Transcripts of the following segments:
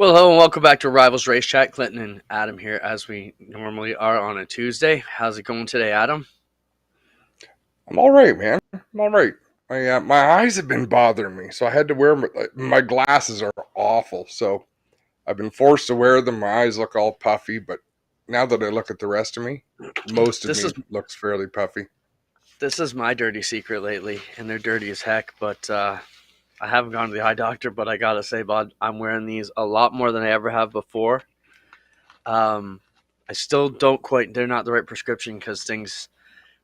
Well, hello and welcome back to Rivalz Race Chat. Clinton and Adam here, as we normally are on a Tuesday. How's it going today, Adam? I'm all right, man. I'm all right. My eyes have been bothering me, so I had to wear my glasses are awful. So I've been forced to wear them. My eyes look all puffy, but now that I look at the rest of me, most of This me is looks fairly puffy. this is my dirty secret lately, and they're dirty as heck. But I haven't gone to the eye doctor, but I gotta say, bud, I'm wearing these a lot more than I ever have before. Um, I still don't quite. They're not the right prescription because things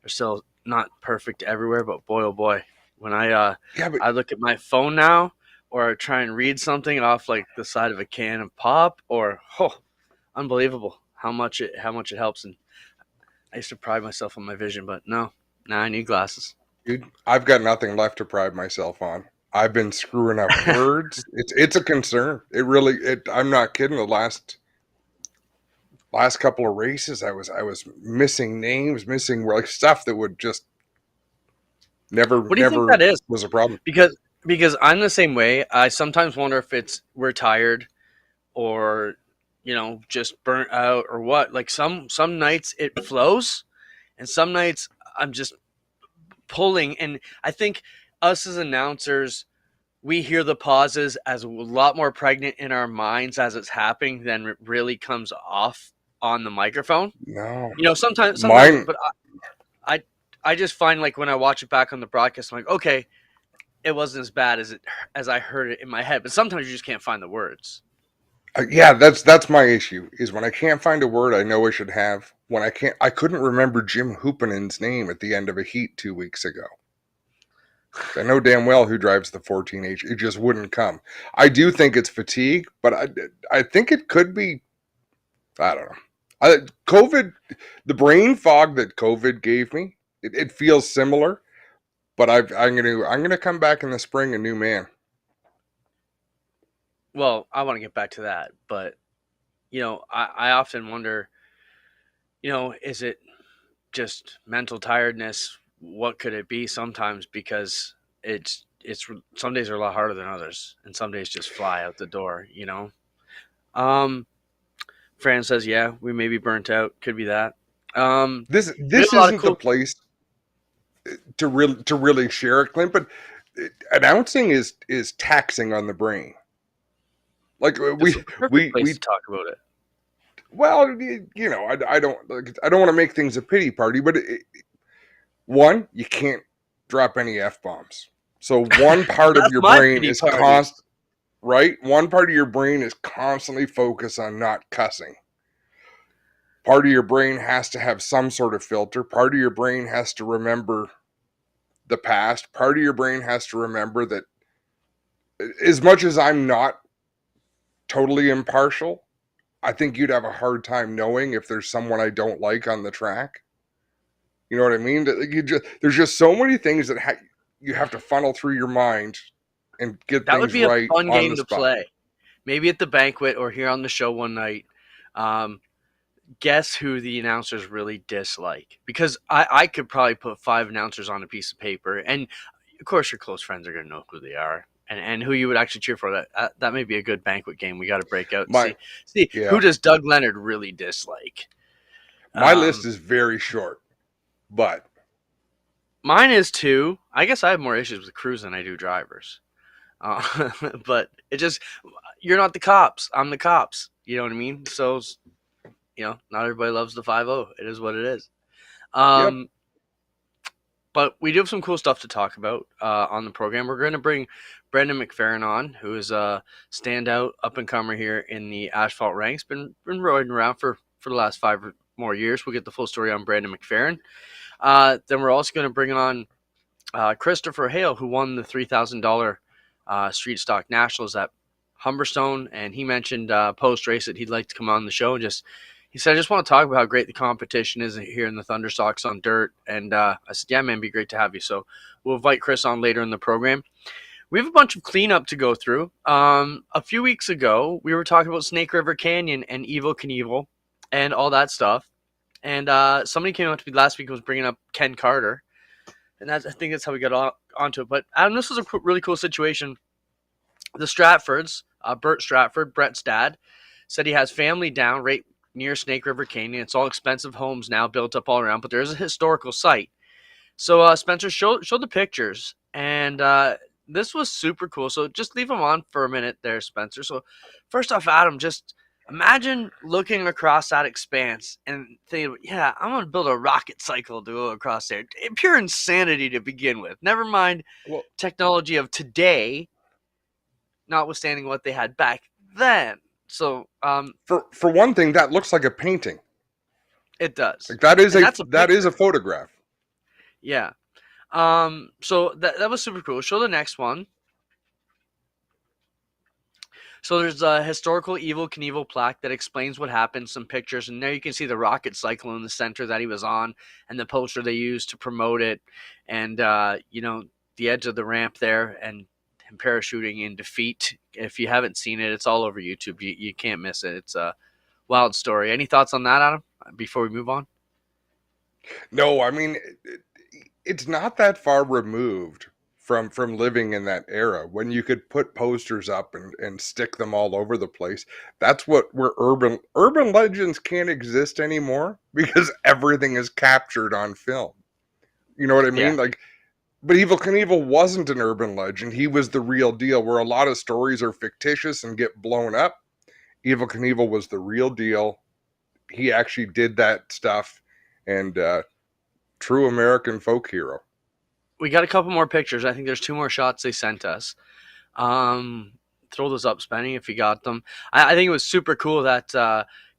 are still not perfect everywhere. But boy, oh boy, when Yeah, but I look at my phone now, or try and read something off like the side of a can of pop, or unbelievable how much it helps. And I used to pride myself on my vision, but no, now I need glasses. dude, I've got nothing left to pride myself on. I've been screwing up words. It's a concern. I'm not kidding. The last couple of races, I was missing names, missing like stuff that would just never What do you think never that is? was a problem. Because because I'm the same way. I sometimes wonder if it's we're tired or just burnt out or what. Like some nights it flows, and some nights I'm just pulling. And I think us as announcers, we hear the pauses as a lot more pregnant in our minds as it's happening than it really comes off on the microphone. No, Sometimes, mine. but I I just find like when I watch it back on the broadcast, I'm like, okay, it wasn't as bad as I heard it in my head. But sometimes you just can't find the words. Yeah, that's my issue. Is when I can't find a word I know I should have. When I couldn't remember Jim Hoopinen's name at the end of a heat 2 weeks ago. I know damn well who drives the 14H. It just wouldn't come. I do think it's fatigue, but I think it could be. I don't know. COVID, the brain fog that COVID gave me, it feels similar. But I'm gonna come back in the spring a new man. Well, I want to get back to that, but I often wonder, is it just mental tiredness? What could it be sometimes? Because it's some days are a lot harder than others, and some days just fly out the door. Um, Fran says, yeah, we may be burnt out. Could be that. This We have this a lot of isn't the cool. place to really share it, Clint. But announcing is taxing on the brain. Like This is the perfect place we to talk about it. well, I don't want to make things a pity party, but one, you can't drop any f bombs. So one part of That's your my brain pity is party. right. One part of your brain is constantly focused on not cussing. Part of your brain has to have some sort of filter. Part of your brain has to remember the past. Part of your brain has to remember that as much as I'm not totally impartial, I think you'd have a hard time knowing if there's someone I don't like on the track. You know what I mean? There's just so many things that you have to funnel through your mind and get That would things be a right fun on the game to spot. play. Maybe at the banquet or here on the show one night. Um, Guess who the announcers really dislike? Because I could probably put five announcers on a piece of paper, and of course your close friends are going to know who they are and who you would actually cheer for. That may be a good banquet game. We got to break out and My see who yeah, does Doug Leonard really dislike. my list Um, is very short, but Mine is two. I guess I have more issues with crews than I do drivers. But it just you're not the cops. I'm the cops. You know what I mean? So not everybody loves the 5-0. It is what it is. yep. Um, but we do have some cool stuff to talk about on the program. We're going to bring Brendan McFerrin on, who is a standout up and comer here in the asphalt ranks. Been riding around for the last 5 or more years. We'll get the full story on Brendan McFerrin. Then we're also going to bring on Christopher Hale, who won the $3,000 Street Stock Nationals at Humberstone, and he mentioned post race that he'd like to come on the show and he said, I just want to talk about how great the competition is here in the Thunderstocks on dirt. And I said, yeah, man, it'd be great to have you. So we'll invite Chris on later in the program. We have a bunch of cleanup to go through. A few weeks ago, we were talking about Snake River Canyon and Evel Knievel and all that stuff. And somebody came up to me last week and was bringing up Ken Carter. And I think that's how we got onto it. But Adam, this was a really cool situation. The Stratfords, Bert Stratford, Brett's dad, said he has family down right near Snake River Canyon. It's all expensive homes now built up all around, but there is a historical site. So Spencer showed the pictures, and this was super cool. So just leave them on for a minute there, Spencer. So first off, Adam, just imagine looking across that expanse and thinking, yeah, I'm going to build a rocket cycle to go across there. Pure insanity to begin with. Never mind Well, technology of today, notwithstanding what they had back then. So for one thing, that looks like a painting. it does. Like that is And that's a a picture. photograph. Yeah. So that was super cool. Show the next one. So there's a historical Evil Knievel plaque that explains what happened, some pictures, and there you can see the rocket cycle in the center that he was on, and the poster they used to promote it, and the edge of the ramp there, and him parachuting in defeat. If you haven't seen it, it's all over YouTube. You can't miss it. It's a wild story. Any thoughts on that, Adam? Before we move on, No, I mean it's not that far removed from living in that era when you could put posters up and stick them all over the place. That's what where urban legends can't exist anymore because everything is captured on film. You know what I yeah, mean? Like, but Evil Knievel wasn't an urban legend. He was the real deal. Where a lot of stories are fictitious and get blown up, Evil Knievel was the real deal. He actually did that stuff, and true American folk hero. we got a couple more pictures. I think there's two more shots they sent us. Um, Throw those up, Spenny, if you got them. I think it was super cool that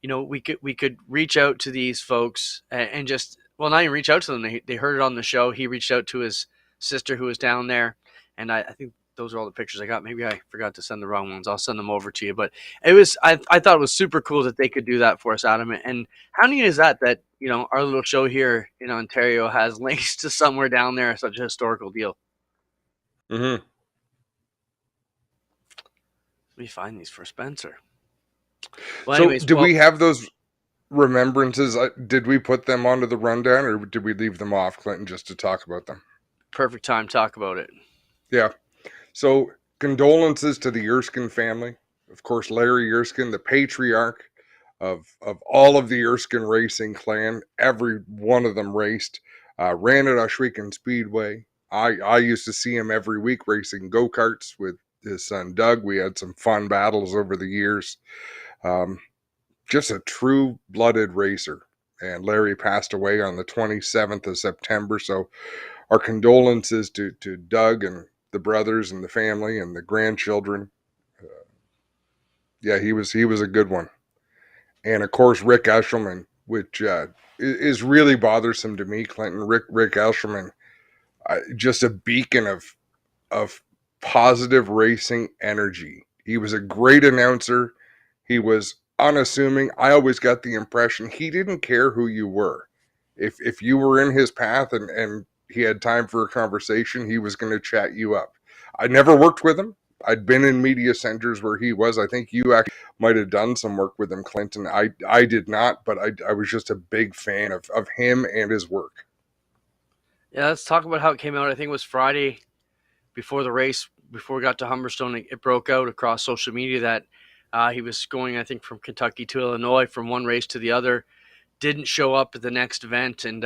we could reach out to these folks and just not even reach out to them. They heard it on the show. He reached out to his sister who was down there, and I think those are all the pictures I got. Maybe I forgot to send the wrong ones. I'll send them over to you. But I thought it was super cool that they could do that for us, Adam. And how neat is that our little show here in Ontario has links to somewhere down there, such a historical deal. Mm-hmm. Let me find these for Spencer. Well, So, anyways, do we have those remembrances? Did we put them onto the rundown, or did we leave them off, Clinton, just to talk about them? perfect time to talk about it. Yeah. So, condolences to the Erskine family. Of course, Larry Erskine, the patriarch of all of the Erskine racing clan. Every one of them raced. Ran at Ohsweken Speedway. I used to see him every week racing go karts with his son Doug. We had some fun battles over the years. Um, just a true blooded racer. And Larry passed away on the 27th of September. So our condolences to Doug and the brothers and the family and the grandchildren. Yeah, he was a good one. And of course Rick Eshelman, which is really bothersome to me. Clinton, Rick Eshelman, just a beacon of positive racing energy. He was a great announcer. He was unassuming. I always got the impression he didn't care who you were. If you were in his path and he had time for a conversation, he was going to chat you up. I never worked with him. I'd been in media centers where he was. I think you actually might have done some work with him, Clinton. I did not, but I was just a big fan of him and his work. Yeah, let's talk about how it came out. I think it was Friday before the race, before we got to Humberstone. It broke out across social media that he was going, I think, from Kentucky to Illinois from one race to the other. Didn't show up at the next event and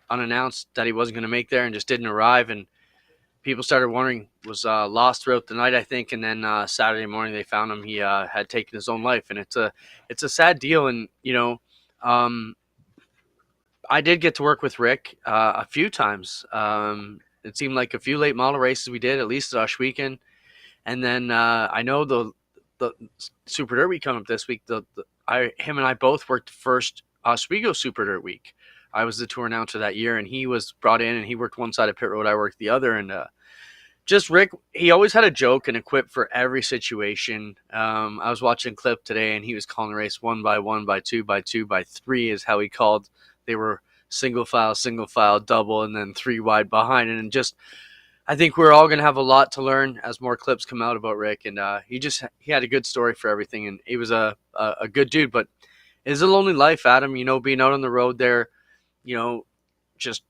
unannounced that he wasn't going to make there and just didn't arrive. And people started wondering, was lost throughout the night, I think. And then Saturday morning they found him. He had taken his own life, and it's a sad deal. And um, I did get to work with Rick a few times. It seemed like a few late model races we did, at least at Ohsweken. And then I know the Super Dirt Week coming up this week. Him and I both worked the first Oswego Super Dirt Week. I was the tour announcer that year, and he was brought in, and he worked one side of pit road. I worked the other, and just Rick. He always had a joke and a quip for every situation. I was watching a clip today, and he was calling the race one by one, by two, by two, by three is how he called. They were single file, double, and then three wide behind, and just I think we're all going to have a lot to learn as more clips come out about Rick. And he had a good story for everything. And he was a good dude, but it's a lonely life, Adam, being out on the road there, you know, just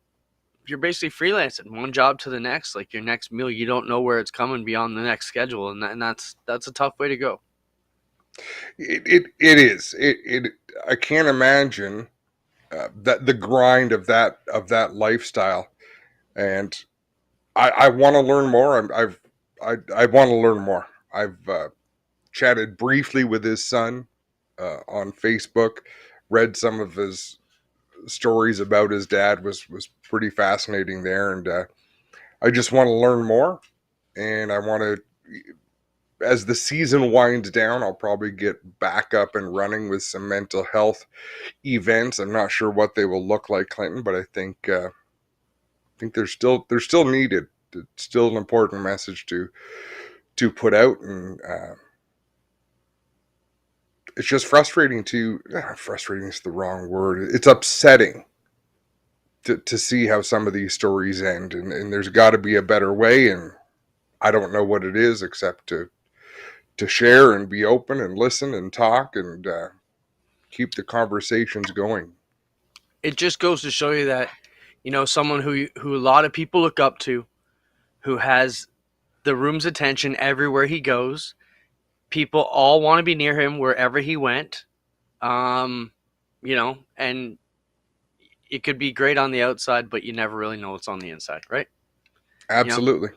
you're basically freelancing one job to the next. Like your next meal, you don't know where it's coming beyond the next schedule, and that's a tough way to go. It is. I can't imagine that the grind of that lifestyle, and I want to learn more. I want to learn more. I've chatted briefly with his son on Facebook, read some of his stories about his dad. Was pretty fascinating there, and I just want to learn more. And I want to, as the season winds down, I'll probably get back up and running with some mental health events. I'm not sure what they will look like, Clinton, but I think they're still needed. It's still an important message to put out, and it's just frustrating to frustrating is the wrong word. It's upsetting to see how some of these stories end, and there's got to be a better way, and I don't know what it is except to share and be open and listen and talk and keep the conversations going. It just goes to show you that, someone who a lot of people look up to, who has the room's attention everywhere he goes. People all want to be near him wherever he went. And it could be great on the outside, but you never really know what's on the inside, right? You know, Absolutely.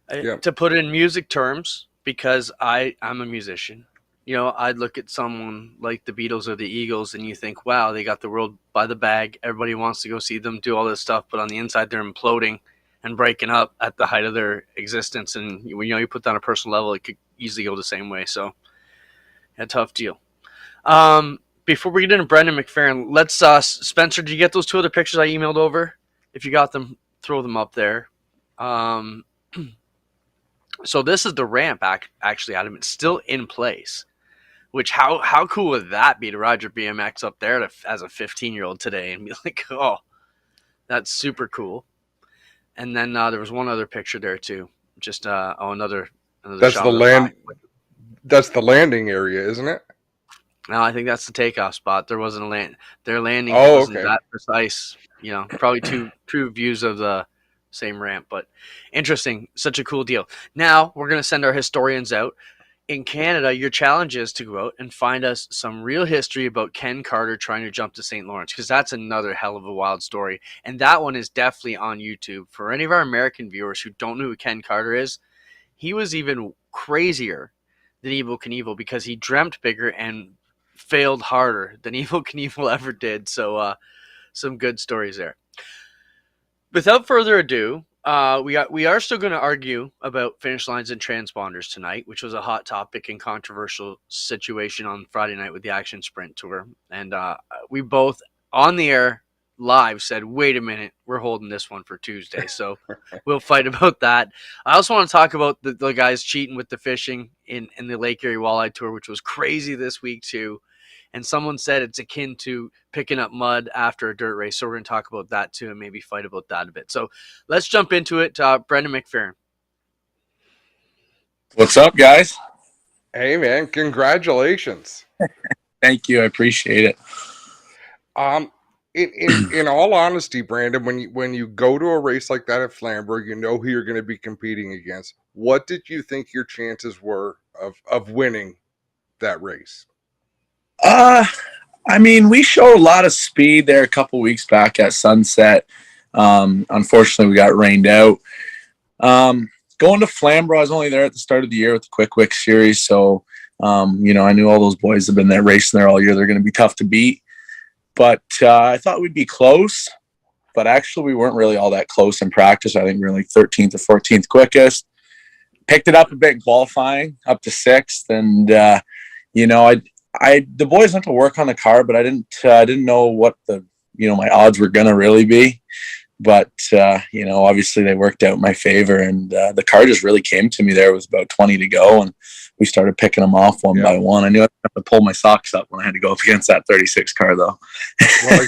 Yeah. to put it in music terms, because I'm a musician. I'd look at someone like the Beatles or the Eagles, and you think, wow, they got the world by the bag. Everybody wants to go see them do all this stuff, but on the inside, they're imploding and breaking up at the height of their existence. And you put that on a personal level, it could easily go the same way. So, a tough deal. Before we get into Brendan McFerrin, let's Spencer, did you get those two other pictures I emailed over? If you got them, throw them up there. So this is the ramp, actually, Adam. It's still in place. Which how cool would that be to ride your BMX up there as a 15-year-old today and be like, oh, that's super cool. And then there was one other picture there too. Just another That's shot the of the land. back. That's the landing area, isn't it? No, I think that's the takeoff spot. There wasn't a land. Their landing Oh, wasn't okay. that precise. Probably two views of the same ramp, but interesting. Such a cool deal. Now we're gonna send our historians out. In Canada, your challenge is to go out and find us some real history about Ken Carter trying to jump to St. Lawrence, because that's another hell of a wild story. And that one is definitely on YouTube. For any of our American viewers who don't know who Ken Carter is, he was even crazier than Evel Knievel because he dreamt bigger and failed harder than Evel Knievel ever did. So some good stories there. Without further ado, we are still going to argue about finish lines and transponders tonight, which was a hot topic and controversial situation on Friday night with the Action Sprint Tour. And we both, on the air live, said, wait a minute, we're holding this one for Tuesday. So we'll fight about that. I also want to talk about the guys cheating with the fishing in the Lake Erie Walleye Tour, which was crazy this week too. And someone said it's akin to picking up mud after a dirt race. So we're going to talk about that too and maybe fight about that a bit. So let's jump into it. Brendan McFerrin. What's up, guys? Hey, man! Congratulations. Thank you. I appreciate it. In all honesty, Brandon, when you go to a race like that at Flamborough, you know who you're going to be competing against. What did you think your chances were of winning that race? We showed a lot of speed there a couple weeks back at Sunset. Unfortunately, we got rained out. Going to Flamborough, I was only there at the start of the year with the Quick Wick series, so I knew all those boys have been there racing there all year. They're going to be tough to beat, but I thought we'd be close. But actually, we weren't really all that close in practice. I think we were like 13th or 14th quickest. Picked it up a bit qualifying, up to 6th, and the boys went to work on the car, but I didn't know what my odds were gonna really be. But obviously they worked out in my favor, and the car just really came to me. There was about 20 to go, and we started picking them off one by one. I knew I'd have to pull my socks up when I had to go up against that 36 car, though. Well,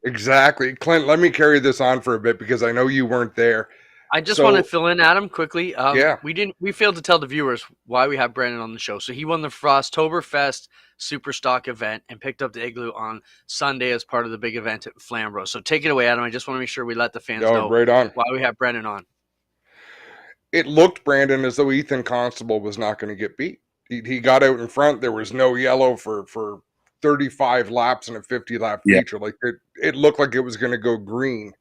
exactly. Clint, let me carry this on for a bit because I know you weren't there. I just So want to fill in, Adam, quickly. yeah, We failed to tell the viewers why we have Brendan on the show. So he won the Frosttoberfest Superstock event and picked up the Igloo on Sunday as part of the big event at Flamborough. So take it away, Adam. I just want to make sure we let the fans no, know right on. why we have Brendan on. It looked, Brandon, as though Ethan Constable was not going to get beat. He got out in front. There was no yellow for 35 laps in a 50-lap Yeah. feature. Like it looked like it was going to go green.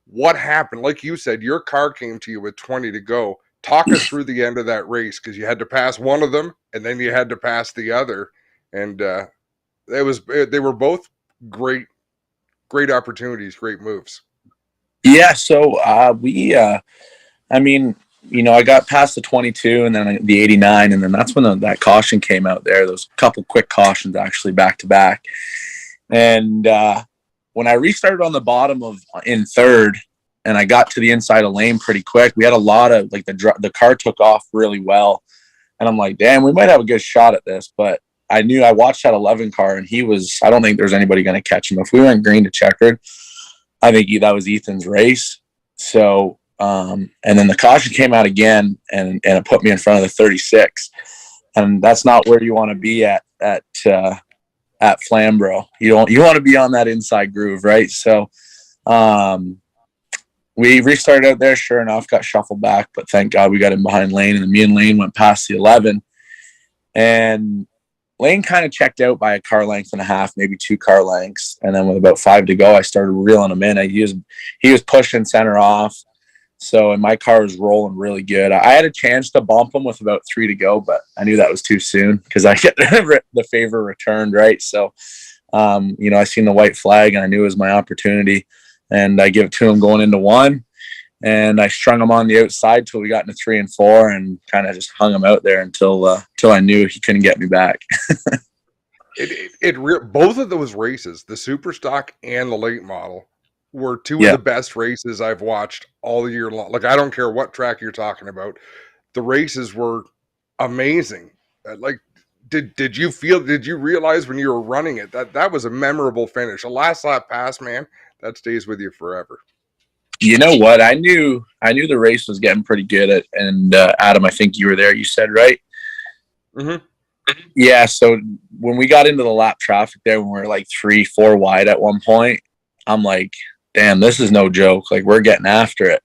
What happened? Like you said, your car came to you with 20 to go. Talk us through the end of that race, because you had to pass one of them and then you had to pass the other. And they were both great opportunities, great moves. Yeah. So I mean, I got past the 22 and then the 89, and then that's when that caution came out there. Those couple quick cautions actually back to back. And when I restarted on the bottom in third and I got to the inside of lane pretty quick, we had a lot of the car took off really well. And I'm like, damn, we might have a good shot at this. But I watched that 11 car and I don't think there's anybody going to catch him. If we went green to checkered, I think that was Ethan's race. So, and then the caution came out again and it put me in front of the 36. And that's not where you want to be at Flamborough. You want to be on that inside groove, right? So we restarted out there. Sure enough, got shuffled back, but thank God we got in behind Lane, and me and Lane went past the 11. And Lane kind of checked out by a car length and a half, maybe 2 car lengths. And then with about 5 to go, I started reeling him in. He was pushing center off. So, and my car was rolling really good. I had a chance to bump him with about 3 to go, but I knew that was too soon because I get the favor returned, right? So, I seen the white flag and I knew it was my opportunity, and I give it to him going into 1, and I strung him on the outside till we got into 3 and 4, and kind of just hung him out there until I knew he couldn't get me back. Both of those races, the super stock and the late model, were two of the best races I've watched all year long. Like, I don't care what track you're talking about. The races were amazing. Like, did you realize when you were running it that was a memorable finish? A last lap pass, man, that stays with you forever. You know what? I knew the race was getting pretty good and Adam, I think you were there, you said, right? Mm-hmm. Yeah. So when we got into the lap traffic there, when we were like 3-4 wide at one point, I'm like, damn, this is no joke. Like, we're getting after it.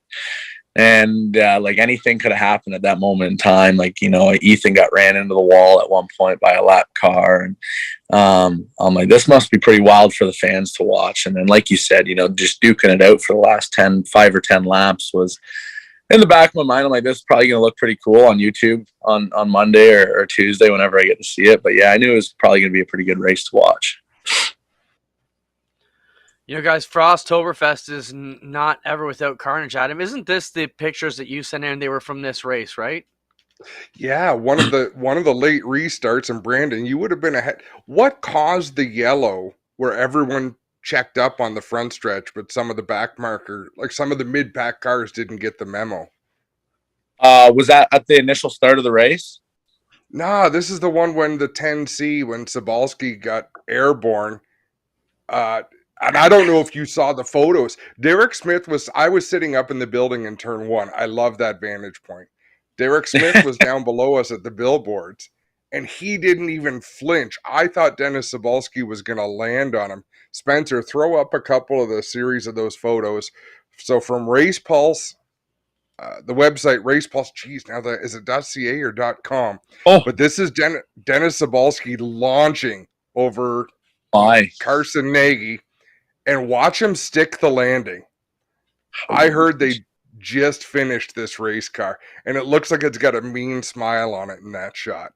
And like, anything could have happened at that moment in time. Like, Ethan got ran into the wall at one point by a lap car. And I'm like, this must be pretty wild for the fans to watch. And then, like you said, just duking it out for the last 5 or 10 laps was in the back of my mind. I'm like, this is probably going to look pretty cool on YouTube on Monday or Tuesday, whenever I get to see it. But yeah, I knew it was probably going to be a pretty good race to watch. Guys, Frosttoberfest is not ever without carnage. Adam, isn't this the pictures that you sent in? They were from this race, right? Yeah, one of the late restarts, and Brandon, you would have been ahead. What caused the yellow where everyone checked up on the front stretch, but some of the back marker, like some of the mid-pack cars, didn't get the memo? Was that at the initial start of the race? Nah, this is the one when the 10C, when Cebulski got airborne. And I don't know if you saw the photos. Derek Smith I was sitting up in the building in turn 1. I love that vantage point. Derek Smith was down below us at the billboards, and he didn't even flinch. I thought Dennis Cebulski was going to land on him. Spencer, throw up a couple of the series of those photos. So from Race Pulse, the website Race Pulse, is it .ca or .com? Oh, but this is Dennis Cebulski launching over Carson Nagy. And watch him stick the landing. I heard they just finished this race car, and it looks like it's got a mean smile on it in that shot.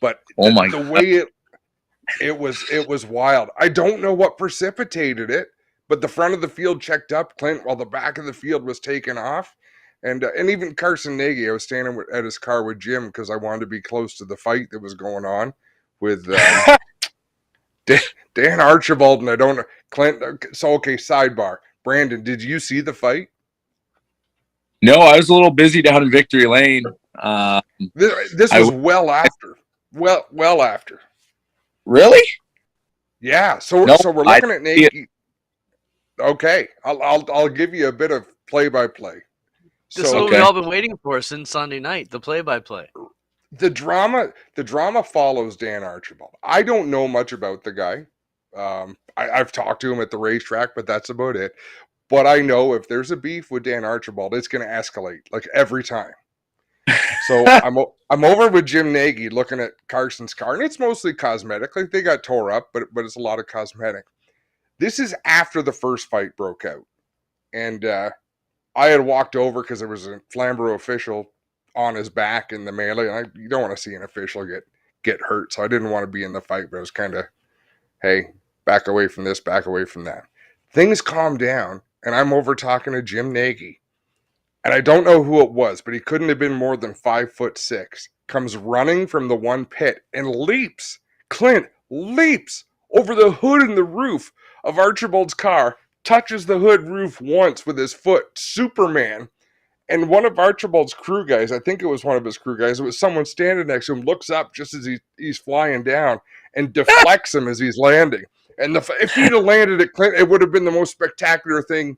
But the way it was wild. I don't know what precipitated it, but the front of the field checked up Clint while the back of the field was taken off. And even Carson Nagy, I was standing at his car with Jim because I wanted to be close to the fight that was going on with Dan Archibald, and I don't know. Clint, so okay, sidebar. Brandon, did you see the fight? No, I was a little busy down in Victory Lane. This was well after. Well after. Really? Yeah. So we're looking at Nagy. Okay, I'll give you a bit of play-by-play. This is So what we've all been waiting for since Sunday night, the play-by-play. the drama follows Dan Archibald. I don't know much about the guy. I've talked to him at the racetrack, but that's about it. But I know if there's a beef with Dan Archibald, it's going to escalate like every time. So I'm over with Jim Nagy looking at Carson's car, and it's mostly cosmetic. Like they got tore up, but it's a lot of cosmetic. This is after the first fight broke out, and I had walked over because there was a Flamborough official on his back in the melee, and you don't want to see an official get hurt, so I didn't want to be in the fight. But it was kind of, hey, back away from this, back away from that. Things calmed down, and I'm over talking to Jim Nagy. And I don't know who it was, but he couldn't have been more than 5'6". Comes running from the one pit and leaps. Clint leaps over the hood and the roof of Archibald's car, touches the hood roof once with his foot, Superman. And one of Archibald's crew guys, I think it was one of his crew guys, it was someone standing next to him, looks up just as he's flying down and deflects him as he's landing. And if he'd have landed at Clint, it would have been the most spectacular thing.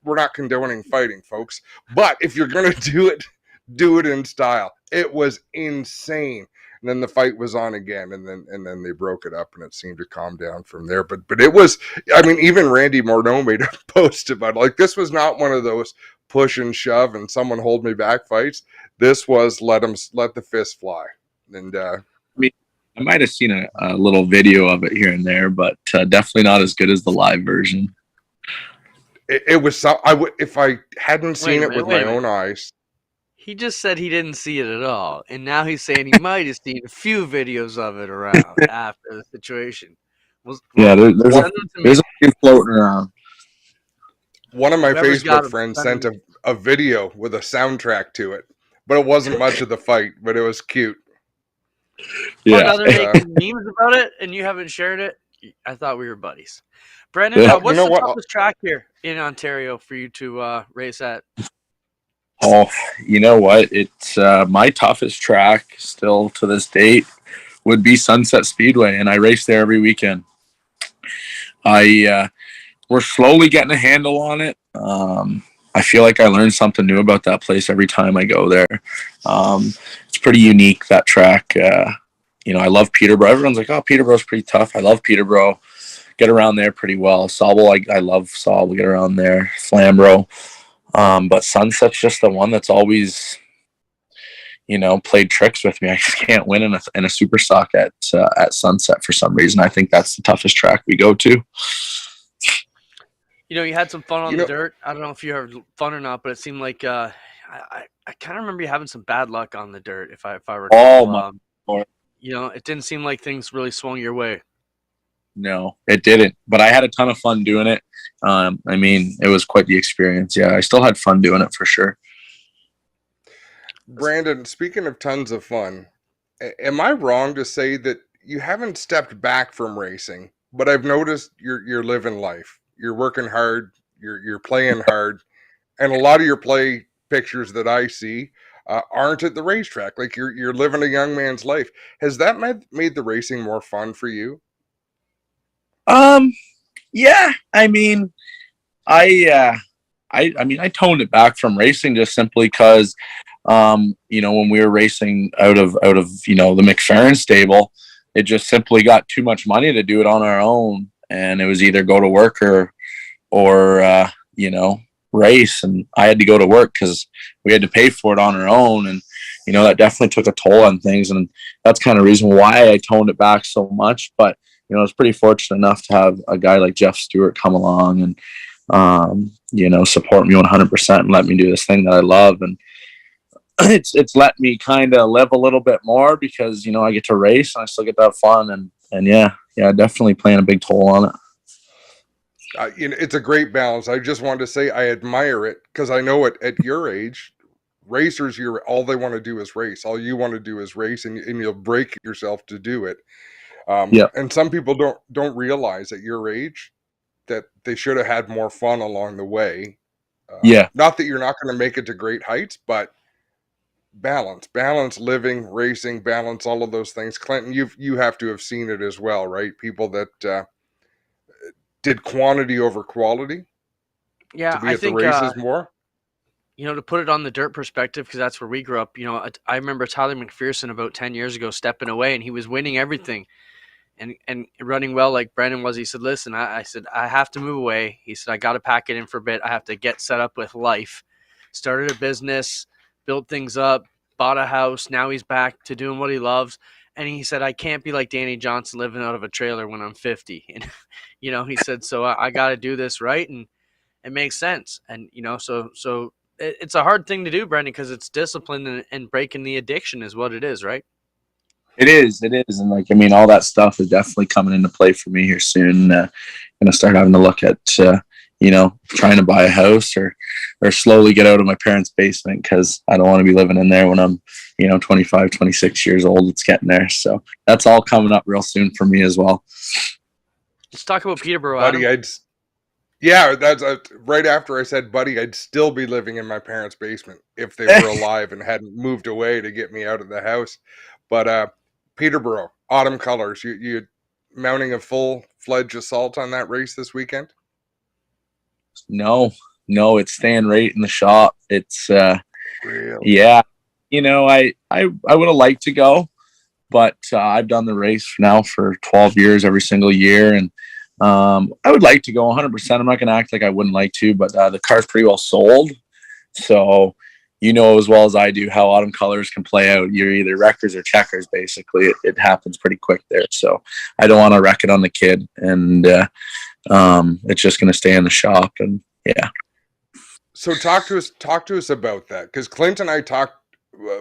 We're not condoning fighting, folks, but if you're gonna do it in style. It was insane. And then the fight was on again, and then they broke it up, and it seemed to calm down from there. But it was, I mean, even Randy Morneau made a post about it. Like, this was not one of those push and shove and someone hold me back fights. This was let the fist fly. And I mean, I might have seen a little video of it here and there, but definitely not as good as the live version. It was so. If I hadn't seen it with my own eyes. He just said he didn't see it at all, and now he's saying he might have seen a few videos of it around after the situation. Yeah, there's a few floating around. One of my Facebook friends sent a video with a soundtrack to it, but it wasn't much of the fight, but it was cute. Yeah, other making memes about it, and you haven't shared it. I thought we were buddies. Brendan, what's the toughest track here in Ontario for you to race at? Oh, you know what? It's my toughest track still to this date would be Sunset Speedway, and I race there every weekend. We're slowly getting a handle on it. I feel like I learn something new about that place every time I go there. It's pretty unique, that track. I love Peterborough. Everyone's like, oh, Peterborough's pretty tough. I love Peterborough. Get around there pretty well. Sauble, I love Sauble. Get around there. Flamborough. But Sunset's just the one that's always, played tricks with me. I just can't win in a super stock at Sunset for some reason. I think that's the toughest track we go to. You had some fun on the dirt. I don't know if you had fun or not, but it seemed like I kind of remember you having some bad luck on the dirt, if I recall. It didn't seem like things really swung your way. No, it didn't. But I had a ton of fun doing it. It was quite the experience. Yeah, I still had fun doing it for sure. Brandon, speaking of tons of fun, am I wrong to say that you haven't stepped back from racing, but I've noticed you're living life. You're working hard, you're playing hard, and a lot of your play pictures that I see aren't at the racetrack. Like you're living a young man's life. Has that made the racing more fun for you? Yeah. I toned it back from racing just simply because, when we were racing out of the McFerrin stable, it just simply got too much money to do it on our own. And it was either go to work or race. And I had to go to work because we had to pay for it on our own. And, that definitely took a toll on things. And that's kind of the reason why I toned it back so much. But, I was pretty fortunate enough to have a guy like Jeff Stewart come along and, support me 100% and let me do this thing that I love. And it's let me kind of live a little bit more because, I get to race and I still get that fun. And yeah, definitely playing a big toll on it. It's a great balance. I just wanted to say I admire it because I know at your age, racers, all they want to do is race. All you want to do is race, and you'll break yourself to do it. And some people don't realize at your age that they should have had more fun along the way. Not that you're not going to make it to great heights, but balance living, racing, balance, all of those things. Clinton, you have to have seen it as well, right? People that did quantity over quality. Yeah, to be at the races more. to put it on the dirt perspective, because that's where we grew up. I remember Tyler McPherson about 10 years ago stepping away, and he was winning everything and running well like Brendan was. He said, listen, I said, I have to move away. He said, I got to pack it in for a bit. I have to get set up with life. Started a business, built things up, bought a house. Now he's back to doing what he loves. And he said, I can't be like Danny Johnson living out of a trailer when I'm 50. And, he said, so I got to do this right. And it makes sense. And, so it's a hard thing to do, Brendan, because it's discipline and breaking the addiction is what it is, right? It is. And like, I mean, all that stuff is definitely coming into play for me here soon. Gonna start having to look at, trying to buy a house or slowly get out of my parents' basement, because I don't want to be living in there when I'm, 25, 26 years old. It's getting there. So that's all coming up real soon for me as well. Let's talk about Peterborough, buddy. Adam. That's right after I said, buddy, I'd still be living in my parents' basement if they were alive and hadn't moved away to get me out of the house. But Peterborough, autumn colors. You mounting a full-fledged assault on that race this weekend? No, it's staying right in the shop. It's Really? Yeah. I would have liked to go, but I've done the race now for 12 years, every single year, and I would like to go 100%. I'm not going to act like I wouldn't like to, but the car's pretty well sold. So, as well as I do how autumn colors can play out. You're either wreckers or checkers, basically. It happens pretty quick there. So I don't want to wreck it on the kid, and it's just going to stay in the shop. And yeah. So talk to us about that, because Clint and I talked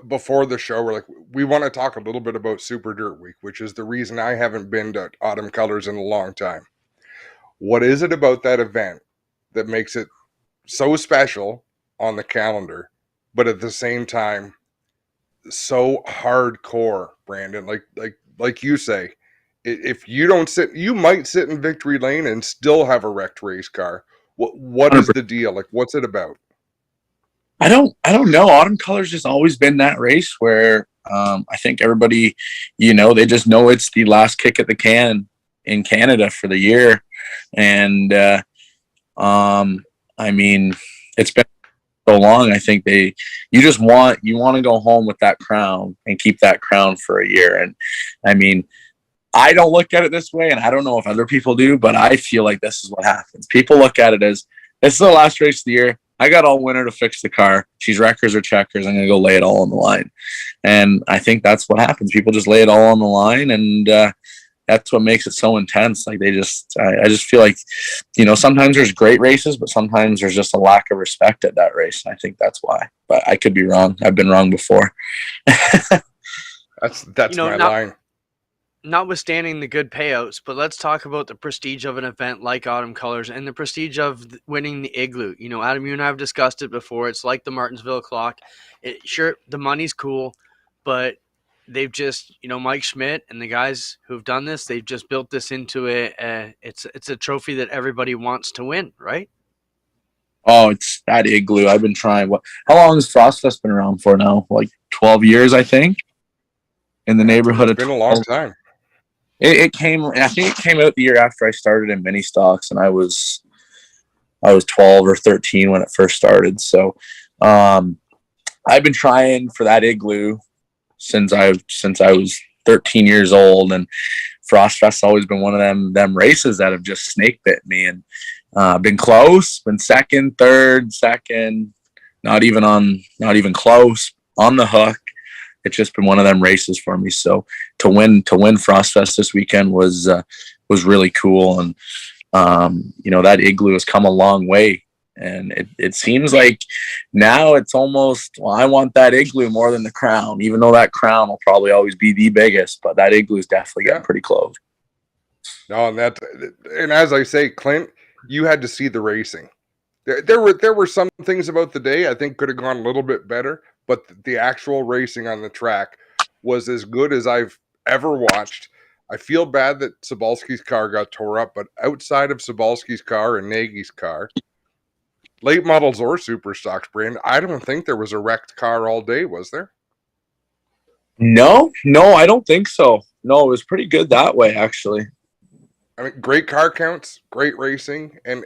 before the show. We're like, we want to talk a little bit about Super Dirt Week, which is the reason I haven't been to autumn colors in a long time. What is it about that event that makes it so special on the calendar, but at the same time so hardcore, Brandon? Like you say, if you don't sit, you might sit in victory lane and still have a wrecked race car. What is the deal? Like, what's it about? I don't know. Autumn colors just always been that race where I think everybody, they just know it's the last kick at the can in Canada for the year. And I mean, it's been so long. I think you want to go home with that crown and keep that crown for a year. And I mean, I don't look at it this way, and I don't know if other people do, but I feel like this is what happens. People look at it as, this is the last race of the year. I got all winter to fix the car. She's wreckers or checkers. I'm going to go lay it all on the line. And I think that's what happens. People just lay it all on the line, and that's what makes it so intense. Like I just feel like, sometimes there's great races, but sometimes there's just a lack of respect at that race. And I think that's why, but I could be wrong. I've been wrong before. That's my line. Notwithstanding the good payouts, but let's talk about the prestige of an event like Autumn Colors and the prestige of winning the Igloo. Adam, you and I have discussed it before. It's like the Martinsville Clock. Sure, the money's cool, but they've just, Mike Schmidt and the guys who've done this, they've just built this into it's a trophy that everybody wants to win, right? Oh, it's that Igloo. I've been trying. How long has Frostfest been around for now? Like 12 years, I think. In the neighborhood it's been a long time. I think it came out the year after I started in mini stocks, and I was 12 or 13 when it first started. So I've been trying for that Igloo since I was 13 years old, and Frostfest's always been one of them races that have just snake bit me, and been close, been second, third, second, not even close, on the hook. It's just been one of them races for me. So to win Frostfest this weekend was really cool. And, that Igloo has come a long way. And it seems like now it's almost, I want that Igloo more than the crown, even though that crown will probably always be the biggest, but that Igloo is definitely getting pretty close. No, and as I say, Clint, you had to see the racing. There were some things about the day I think could have gone a little bit better, but the actual racing on the track was as good as I've ever watched. I feel bad that Sobalski's car got tore up, but outside of Sobalski's car and Nagy's car, late models or super stocks, Brandon, I don't think there was a wrecked car all day, was there? No, I don't think so. No, it was pretty good that way, actually. I mean, great car counts, great racing, and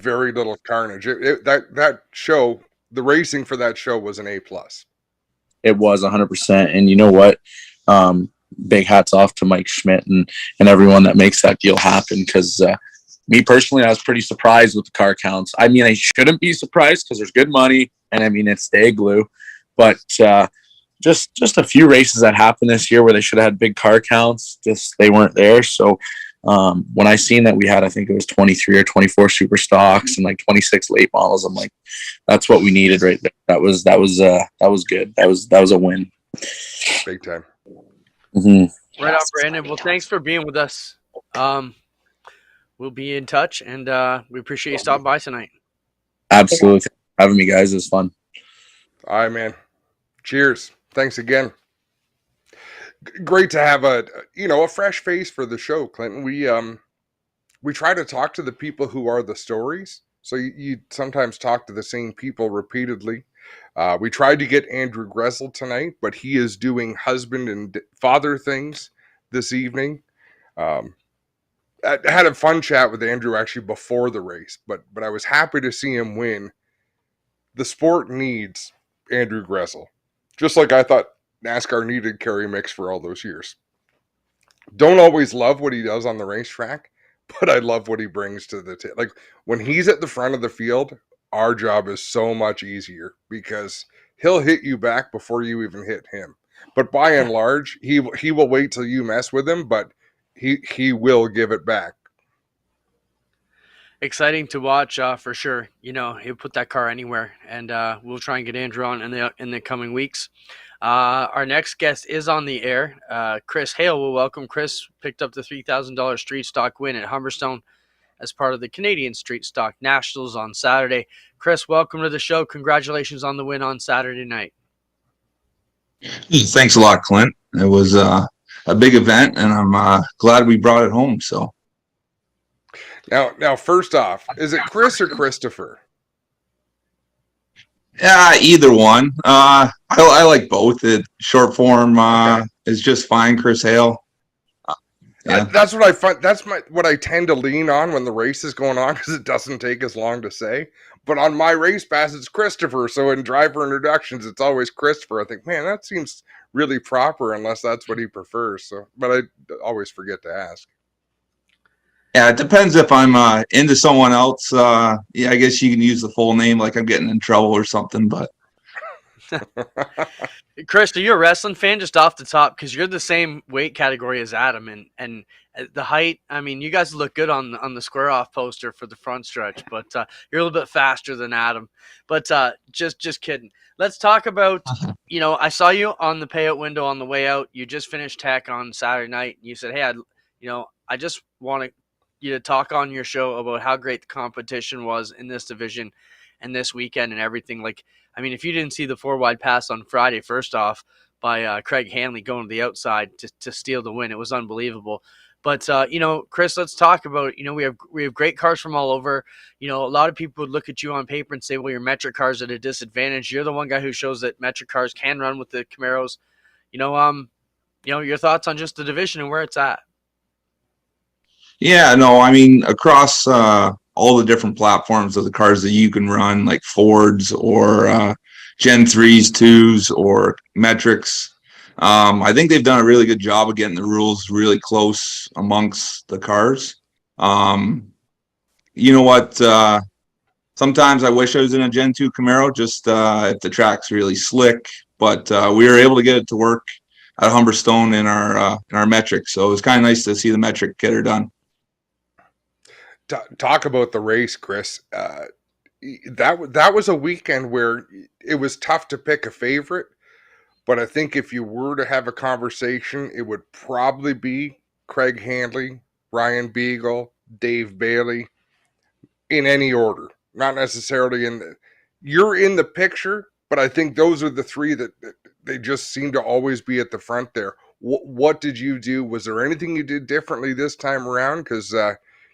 very little carnage. That show the racing for that show was an A+. It was 100%. And you know what? Big hats off to Mike Schmidt and everyone that makes that deal happen. Because me personally, I was pretty surprised with the car counts. I mean, I shouldn't be surprised because there's good money, and I mean it's the Igloo, but just a few races that happened this year where they should have had big car counts, just they weren't there. So when I seen that we had, I think it was 23 or 24 super stocks and like 26 late models, I'm like, that's what we needed right there. That was good. That was a win. Big time. Mm-hmm. Right on, Brandon. Well, thanks for being with us. We'll be in touch, and we appreciate you stopping by tonight. Absolutely. Thanks for having me, guys. It was fun. All right, man. Cheers. Thanks again. Great to have a fresh face for the show, Clinton. We try to talk to the people who are the stories. So you sometimes talk to the same people repeatedly. We tried to get Andrew Gressel tonight, but he is doing husband and father things this evening. I had a fun chat with Andrew actually before the race, but I was happy to see him win. The sport needs Andrew Gressel, just like I thought NASCAR needed Kerry Mix for all those years. Don't always love what he does on the racetrack, but I love what he brings to the like when he's at the front of the field. Our job is so much easier because he'll hit you back before you even hit him. But by and large, he will wait till you mess with him, but he will give it back. Exciting to watch for sure. He'll put that car anywhere, and we'll try and get Andrew on in the coming weeks. Our next guest is on the air. Chris Hale will welcome. Chris picked up the $3,000 street stock win at Humberstone as part of the Canadian Street Stock Nationals on Saturday. Chris, welcome to the show. Congratulations on the win on Saturday night. Thanks a lot, Clint. It was a big event, and I'm glad we brought it home. So now, first off, is it Chris or Christopher? yeah, either one. I like both. It short form is just fine. Chris Hale. Yeah. That's what I find. That's what I tend to lean on when the race is going on because it doesn't take as long to say. But on my race pass, it's Christopher. So in driver introductions, it's always Christopher. I think, man, that seems really proper unless that's what he prefers. So, but I always forget to ask. Yeah, it depends if I'm into someone else. Yeah, I guess you can use the full name, like I'm getting in trouble or something. But Chris, are you a wrestling fan? Just off the top, because you're the same weight category as Adam, and the height. I mean, you guys look good on the square off poster for the front stretch, but you're a little bit faster than Adam. But just kidding. Let's talk about. I saw you on the payout window on the way out. You just finished tech on Saturday night. And you said, "Hey, I just want you to talk on your show about how great the competition was in this division and this weekend and everything." Like, I mean, if you didn't see the 4-wide pass on Friday, first off, by Craig Hanley going to the outside to steal the win, it was unbelievable. But, Chris, let's talk about, we have great cars from all over. A lot of people would look at you on paper and say, well, your metric car's at a disadvantage. You're the one guy who shows that metric cars can run with the Camaros. Your thoughts on just the division and where it's at. yeah, no, I mean, across all the different platforms of the cars that you can run, like Fords or Gen 3s, 2s, or metrics. I think they've done a really good job of getting the rules really close amongst the cars. You know what? Sometimes I wish I was in a Gen 2 Camaro, just if the track's really slick. But we were able to get it to work at Humberstone in our metric. So it was kind of nice to see the metric get her done. Talk about the race, Chris. That was a weekend where it was tough to pick a favorite, but I think if you were to have a conversation, it would probably be Craig Hanley, Ryan Beagle, Dave Bailey, in any order. Not necessarily you're in the picture, but I think those are the three that they just seem to always be at the front there. What did you do? Was there anything you did differently this time around? Because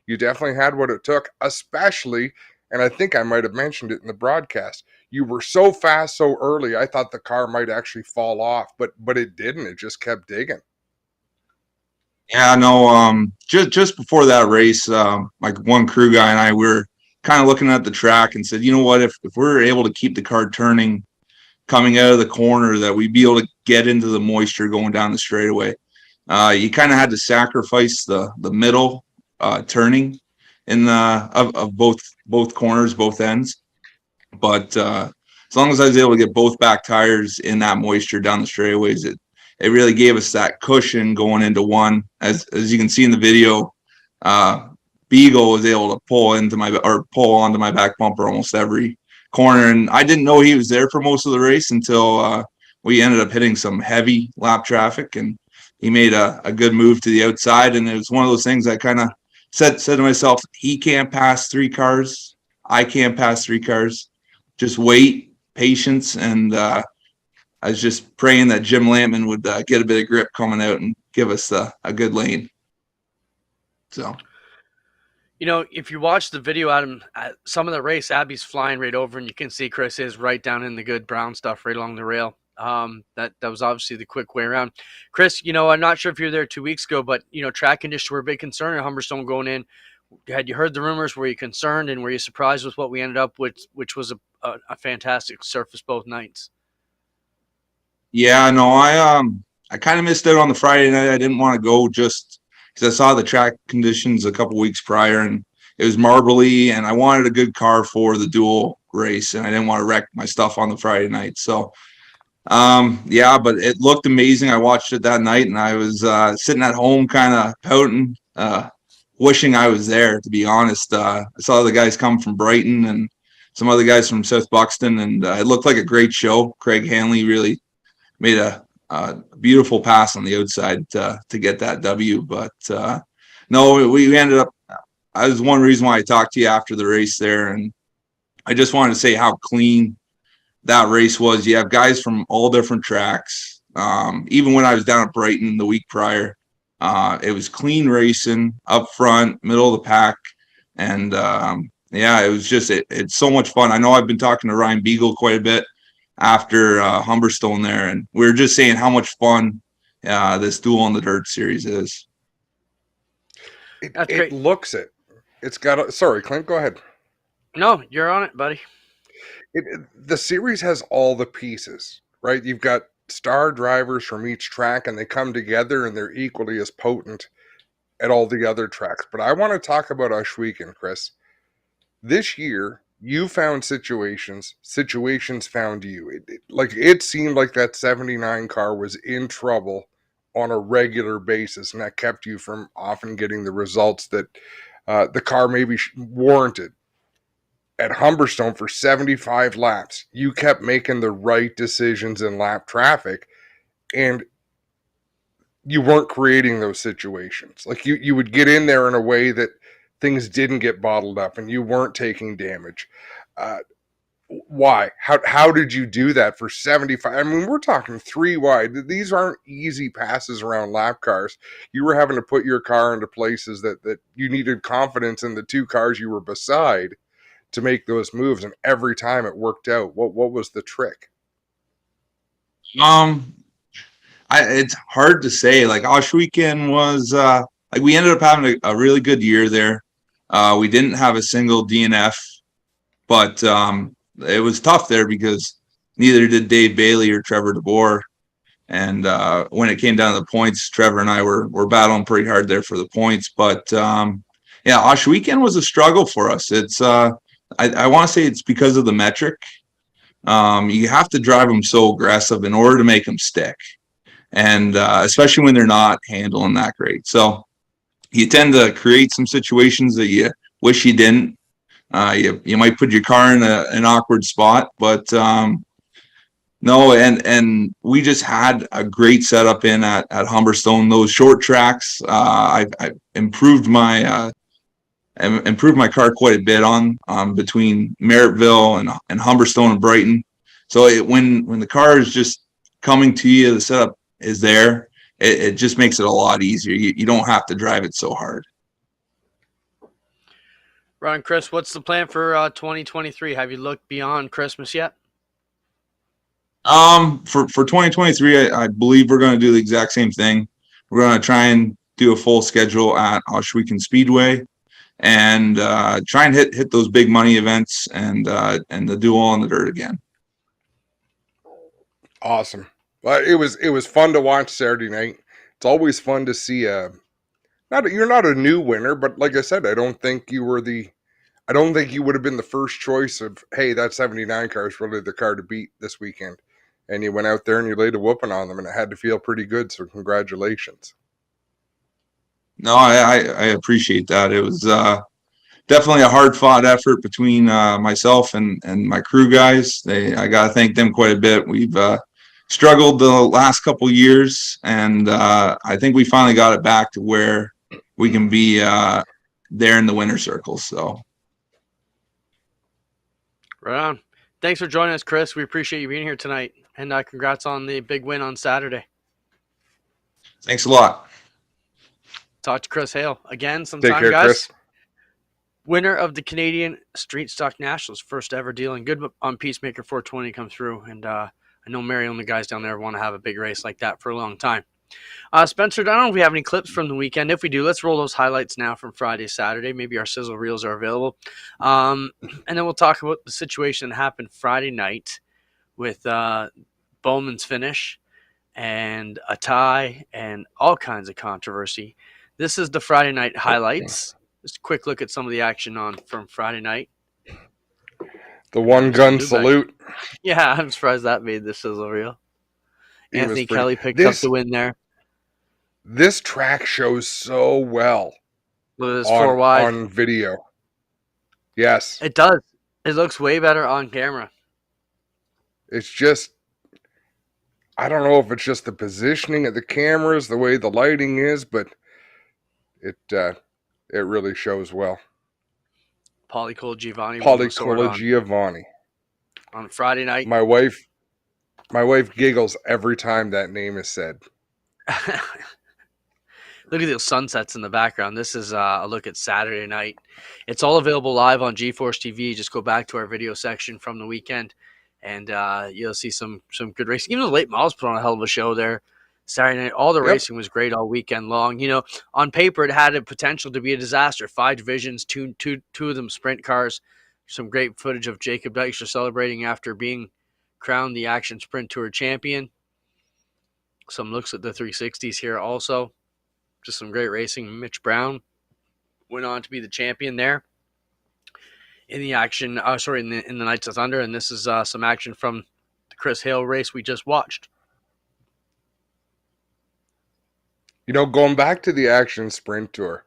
you definitely had what it took, especially, and I think I might have mentioned it in the broadcast, you were so fast so early, I thought the car might actually fall off, but it didn't. It just kept digging. Yeah, no, just before that race, like one crew guy and I, we were kind of looking at the track and said, you know what, if we're able to keep the car turning coming out of the corner, that we'd be able to get into the moisture going down the straightaway. You kind of had to sacrifice the middle turning in the of both corners, both ends. But as long as I was able to get both back tires in that moisture down the straightaways, it really gave us that cushion going into one. As you can see in the video, Beagle was able to pull onto my back bumper almost every corner, and I didn't know he was there for most of the race until we ended up hitting some heavy lap traffic, and he made a good move to the outside. And it was one of those things I kind of said to myself, he can't pass 3 cars, I can't pass 3 cars. Just wait, patience, and I was just praying that Jim Lampman would get a bit of grip coming out and give us a good lane. So, you know, if you watch the video, Adam, some of the race, Abby's flying right over, and you can see Chris is right down in the good brown stuff right along the rail. That was obviously the quick way around. Chris, you know, I'm not sure if you were there 2 weeks ago, but, you know, track conditions were a big concern at Humberstone going in. Had you heard the rumors? Were you concerned, and were you surprised with what we ended up with, which was a fantastic surface both nights? yeah, no, I kind of missed out on the Friday night. I didn't want to go just because I saw the track conditions a couple weeks prior, and it was marbly, and I wanted a good car for the dual race, and I didn't want to wreck my stuff on the Friday night. So, yeah, but it looked amazing. I watched it that night, and I was sitting at home kind of pouting, wishing I was there, to be honest. I saw the guys come from Brighton and some other guys from South Buxton, and it looked like a great show. Craig Hanley really made a beautiful pass on the outside to get that W. But no, we ended up, that was one reason why I talked to you after the race there, and I just wanted to say how clean that race was. You have guys from all different tracks. Even when I was down at Brighton the week prior, it was clean racing up front, middle of the pack. And yeah, it was just, it's so much fun. I know I've been talking to Ryan Beagle quite a bit after Humberstone there, and we were just saying how much fun this Duel on the Dirt series is. It looks it. It's got sorry, Clint, go ahead. No, you're on it, buddy. The series has all the pieces, right? You've got star drivers from each track, and they come together, and they're equally as potent at all the other tracks. But I want to talk about Ohsweken, Chris. This year, you found situations found you. It seemed like that 79 car was in trouble on a regular basis, and that kept you from often getting the results that the car maybe warranted. At Humberstone for 75 laps, you kept making the right decisions in lap traffic, and you weren't creating those situations. Like you would get in there in a way that things didn't get bottled up, and you weren't taking damage. Why? How did you do that for 75? I mean, we're talking 3 wide. These aren't easy passes around lap cars. You were having to put your car into places that you needed confidence in the 2 cars you were beside to make those moves, and every time it worked out. What was the trick? It's hard to say. Like Ohsweken was like, we ended up having a really good year there. We didn't have a single DNF, but it was tough there because neither did Dave Bailey or Trevor DeBoer. And when it came down to the points, Trevor and I were battling pretty hard there for the points. But yeah, Ohsweken was a struggle for us. It's I want to say it's because of the metric. You have to drive them so aggressive in order to make them stick, and especially when they're not handling that great. So you tend to create some situations that you wish you didn't. You might put your car in an awkward spot, but no, and we just had a great setup at Humberstone. Those short tracks, I improved my car quite a bit on between Merrittville and Humberstone and Brighton. So when the car is just coming to you, the setup is there. It just makes it a lot easier. You don't have to drive it so hard. Ron, Chris, what's the plan for 2023? Have you looked beyond Christmas yet? For 2023, I believe we're going to do the exact same thing. We're going to try and do a full schedule at Ohsweken Speedway. and try and hit those big money events and the do all in the dirt again. Awesome. Well, it was fun to watch Saturday night. It's always fun to see you're not a new winner, but like I said, I don't think you would have been the first choice of, hey, that 79 car is really the car to beat this weekend. And you went out there and you laid a whooping on them, and it had to feel pretty good. So congratulations. No, I appreciate that. It was definitely a hard fought effort between myself and my crew guys. I got to thank them quite a bit. We've struggled the last couple years, and I think we finally got it back to where we can be there in the winner circles. So, Right on. Thanks for joining us, Chris. We appreciate you being here tonight, and congrats on the big win on Saturday. Thanks a lot. Talk to Chris Hale again sometime, Take care, guys. Chris. Winner of the Canadian Street Stock Nationals, first ever dealing. Good on Peacemaker 420 come through, and I know Mario and the guys down there want to have a big race like that for a long time. Spencer, I don't know if we have any clips from the weekend. If we do, let's roll those highlights now from Friday, Saturday. Maybe our sizzle reels are available. And then we'll talk about the situation that happened Friday night with Bowman's finish and a tie and all kinds of controversy. This is the Friday night highlights. Just a quick look at some of the action from Friday night. The one-gun salute. Yeah, I'm surprised that made the sizzle reel. Anthony Kelly picked up the win there. This track shows so well With his 4 wide on video. Yes. It does. It looks way better on camera. It's just, I don't know if it's just the positioning of the cameras, the way the lighting is, but it really shows well. Polycola Giovanni. On Friday night. My wife giggles every time that name is said. Look at those sunsets in the background. This is a look at Saturday night. It's all available live on GeForce TV. Just go back to our video section from the weekend, and you'll see some good racing. Even the late models put on a hell of a show there Saturday night. All the racing was great all weekend long. You know, on paper, it had a potential to be a disaster. 5 divisions, two of them sprint cars. Some great footage of Jacob Dykstra celebrating after being crowned the Action Sprint Tour champion. Some looks at the 360s here also. Just some great racing. Mitch Brown went on to be the champion there in the action. In the Knights of Thunder. And this is some action from the Chris Hale race we just watched. You know, going back to the Action Sprint Tour,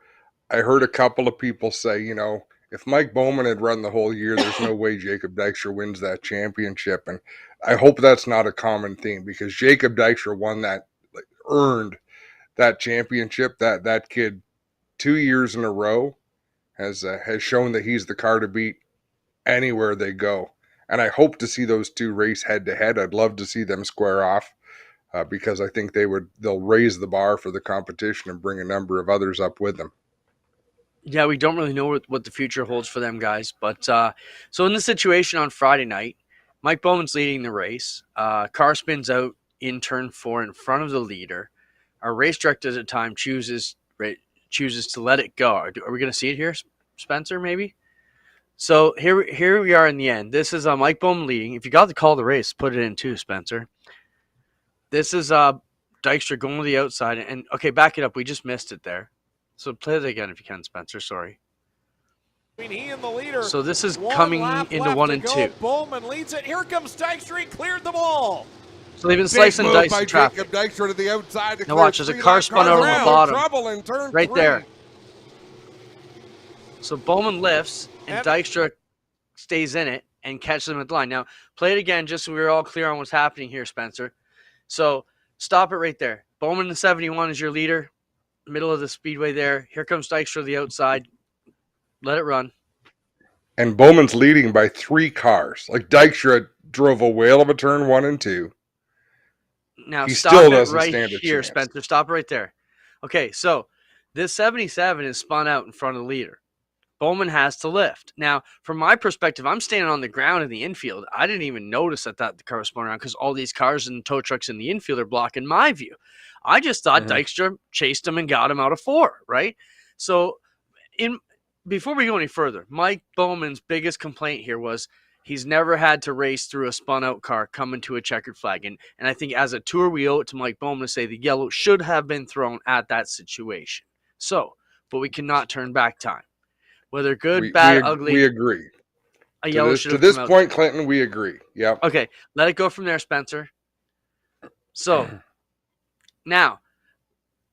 I heard a couple of people say, you know, if Mike Bowman had run the whole year, there's no way Jacob Dykstra wins that championship. And I hope that's not a common theme, because Jacob Dykstra won that, earned that championship. That kid 2 years in a row has shown that he's the car to beat anywhere they go. And I hope to see those two race head to head. I'd love to see them square off because I think they'll raise the bar for the competition and bring a number of others up with them. Yeah, we don't really know what the future holds for them guys. But so in the situation on Friday night, Mike Bowman's leading the race. Car spins out in turn 4 in front of the leader. Our race director at the time chooses to let it go. Are we going to see it here, Spencer, maybe? So here we are in the end. This is Mike Bowman leading. If you got the call of the race, put it in too, Spencer. This is Dykstra going to the outside. And, okay, back it up. We just missed it there. So play it again if you can, Spencer. Sorry. He and the leader. So this is coming into 1 and 2. Bowman leads it. Here comes Dykstra. Cleared the ball. So they've been slicing and dicing traffic. Jacob Dykstra to the outside. Now watch, there's a car spun out on the bottom. Right there. So Bowman lifts, and Dykstra stays in it and catches him at the line. Now, play it again just so we're all clear on what's happening here, Spencer. So stop it right there. Bowman in 71 is your leader. Middle of the speedway there. Here comes Dykstra to the outside. Let it run. And Bowman's leading by 3 cars. Like, Dykstra drove a whale of a turn 1 and 2. Now, he stop still it doesn't right stand a here, chance. Spencer. Stop it right there. Okay, so this 77 is spun out in front of the leader. Bowman has to lift. Now, from my perspective, I'm standing on the ground in the infield. I didn't even notice that the car was spun around because all these cars and tow trucks in the infield are blocking my view. I just thought Dykstra chased him and got him out of 4, right? So before we go any further, Mike Bowman's biggest complaint here was he's never had to race through a spun out car coming to a checkered flag. And I think as a tour, we owe it to Mike Bowman to say the yellow should have been thrown at that situation. So, but we cannot turn back time. Whether good, bad, ugly, we agree. a yellow should have to this come out. point, Clinton, we agree. Yep. Okay, let it go from there, Spencer. So, now,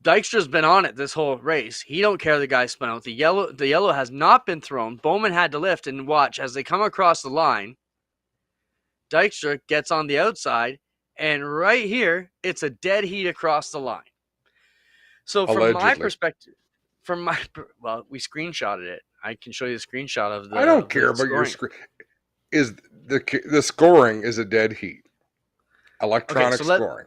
Dykstra's been on it this whole race. He don't care the guy spun out. The yellow has not been thrown. Bowman had to lift and watch as they come across the line. Dykstra gets on the outside, and right here, it's a dead heat across the line. So from Allegedly. my perspective, we screenshotted it. I can show you the screenshot of the. I don't care about your screen. Is the scoring is a dead heat? Electronic scoring.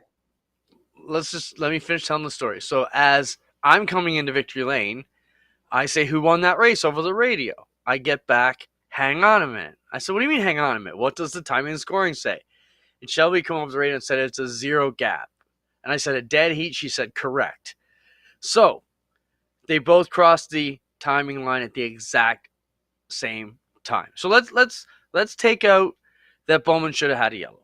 Let me finish telling the story. So as I'm coming into victory lane, I say, who won that race over the radio? I get back, hang on a minute. I said, what do you mean hang on a minute? What does the timing and scoring say? And Shelby came over the radio and said it's a 0 gap. And I said, a dead heat? She said, correct. So they both crossed the timing line at the exact same time. So let's take out that Bowman should have had a yellow.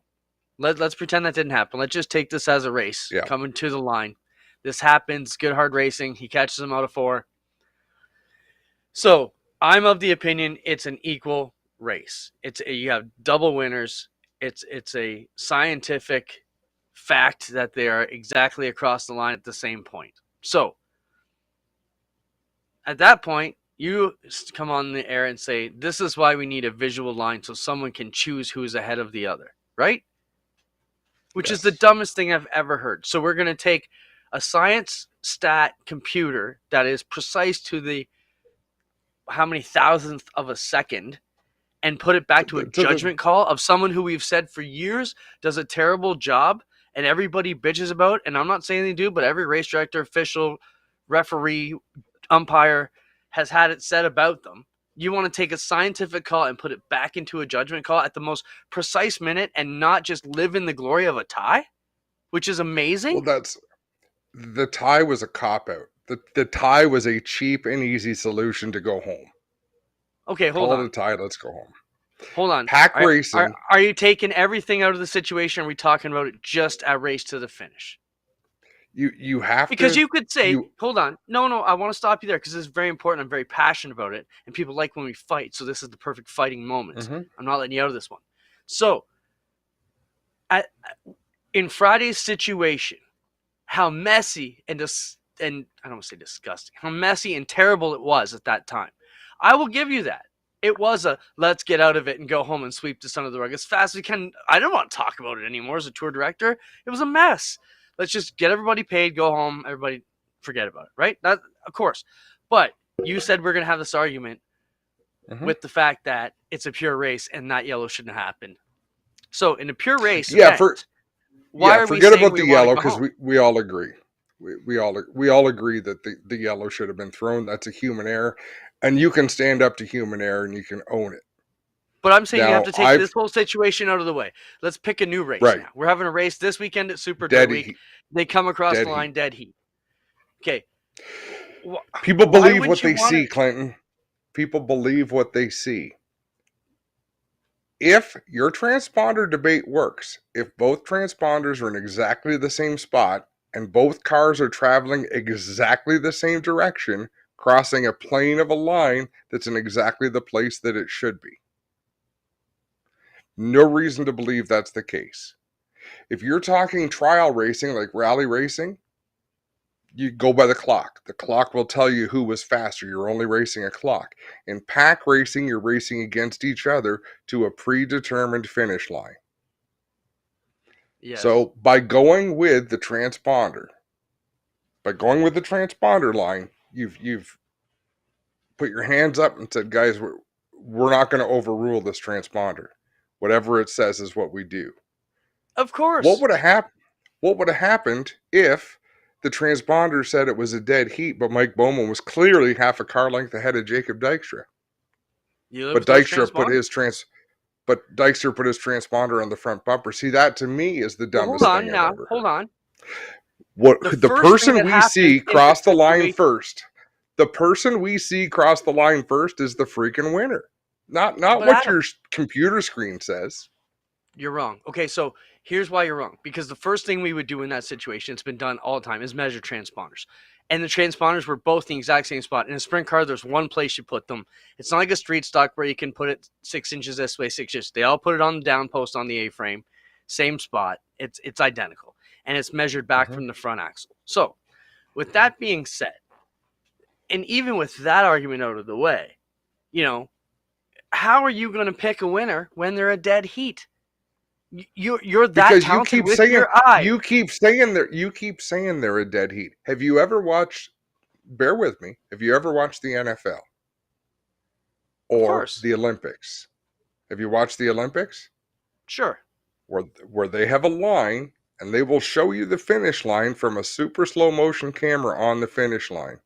Let's pretend that didn't happen. Let's just take this as a race coming to the line. This happens. Good hard racing. He catches him out of 4. So I'm of the opinion it's an equal race. You have double winners. It's a scientific fact that they are exactly across the line at the same point. So at that point, you come on the air and say, this is why we need a visual line so someone can choose who's ahead of the other, right? Which is the dumbest thing I've ever heard. So we're going to take a science stat computer that is precise to the how many thousandth of a second and put it back to a judgment call of someone who we've said for years does a terrible job and everybody bitches about. And I'm not saying they do, but every race director, official, referee, umpire has had it said about them. You want to take a scientific call and put it back into a judgment call at the most precise minute and not just live in the glory of a tie, which is amazing. Well, the tie was a cop-out. The tie was a cheap and easy solution to go home. Okay, hold on. Call the tie, let's go home. Hold on. Pack racing. Are you taking everything out of the situation? Or are we talking about it just a race to the finish? You have because to. You could say, hold on. No, I want to stop you there because it's very important. I'm very passionate about it. And people like when we fight. So this is the perfect fighting moment. Mm-hmm. I'm not letting you out of this one. So in Friday's situation, how messy and I don't want to say disgusting, how messy and terrible it was at that time. I will give you that. It was a let's get out of it and go home and sweep this under the rug as fast as we can. I don't want to talk about it anymore as a tour director. It was a mess. Let's just get everybody paid, go home, everybody forget about it, right? That, of course. But you said we're going to have this argument with the fact that it's a pure race and that yellow shouldn't have happened. So in a pure race, forget about the yellow because we all agree. We all agree that the yellow should have been thrown. That's a human error. And you can stand up to human error and you can own it. But I'm saying you have to take this whole situation out of the way. Let's pick a new race now. We're having a race this weekend at Super Dirt Week. They come across the line, dead heat. Okay. People believe what they see, Clinton. People believe what they see. If your transponder debate works, if both transponders are in exactly the same spot and both cars are traveling exactly the same direction, crossing a plane of a line that's in exactly the place that it should be. No reason to believe that's the case. If you're talking trial racing, like rally racing, you go by the clock. The clock will tell you who was faster. You're only racing a clock. In pack racing, you're racing against each other to a predetermined finish line. Yes. So by going with the transponder line, you've put your hands up and said, guys, we're not going to overrule this transponder. Whatever it says is what we do. Of course. What would have happened if the transponder said it was a dead heat, but Mike Bowman was clearly half a car length ahead of Jacob Dykstra? But Dykstra put his transponder on the front bumper. See, that to me is the dumbest thing I've ever heard. Hold on. What the person we see cross the line first, The person we see cross the line first is the freaking winner. Not But what Adam, your computer screen says. you're wrong. Okay, so here's why you're wrong. Because the first thing we would do in that situation, it's been done all the time, is measure transponders. And the transponders were both in the exact same spot. In a sprint car, there's one place you put them. It's not like a street stock where you can put it 6 inches this way, 6 inches. They all put it on the down post on the A-frame, same spot. It's identical. And it's measured back from the front axle. So, with that being said, and even with that argument out of the way, you know, how are you going to pick a winner when they're a dead heat? You're that Because talented with your eye. you keep saying they're a dead heat. Have you ever watched? Bear with me. Have you ever watched the NFL or the Olympics? Have you watched the Olympics? Sure. Where they have a line and they will show you the finish line from a super slow motion camera on the finish line,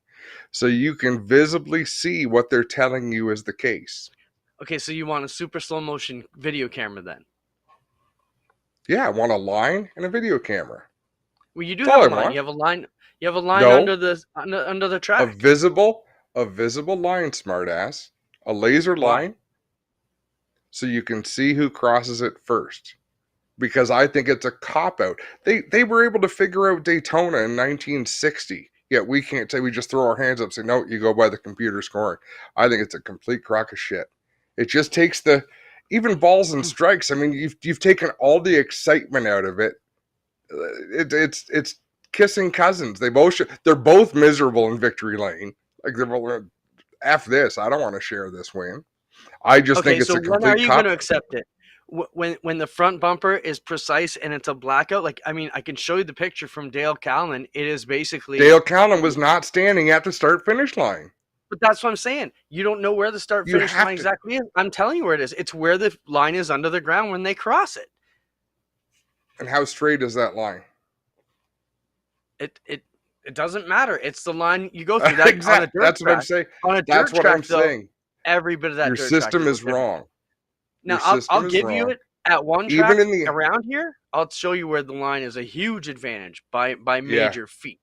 so you can visibly see what they're telling you is the case. Okay, so you want a super slow motion video camera then? Yeah, I want a line and a video camera. Well, you do That's have all a I line. want. You have a line No. under the A track. visible line, smartass. A laser Why? line, so you can see who crosses it first. Because I think it's a cop-out. They were able to figure out Daytona in 1960. Yet we can't say, we just throw our hands up and say, no, you go by the computer scoring. I think it's a complete crock of shit. It just takes even balls and strikes. I mean, you've taken all the excitement out of it. It's kissing cousins. They're both miserable in victory lane. Like, they're both, F this. I don't want to share this win. I just think it's a complete when are you going to cop. accept it? When the front bumper is precise and it's a blackout? Like, I mean, I can show you the picture from Dale Callan. It is basically Dale Callan was not standing at the start-finish line. But that's what I'm saying. You don't know where the start-finish line exactly is. I'm telling you where it is. It's where the line is under the ground when they cross it. And how straight is that line? It doesn't matter. It's the line you go through. That Exactly. That's what I'm saying. On a That's dirt what track, I'm though, saying. every bit of that Your dirt system track is wrong. Now, Your system I'll is give you wrong. it at one track. Even in the around here, I'll show you where the line is a huge advantage by major feet.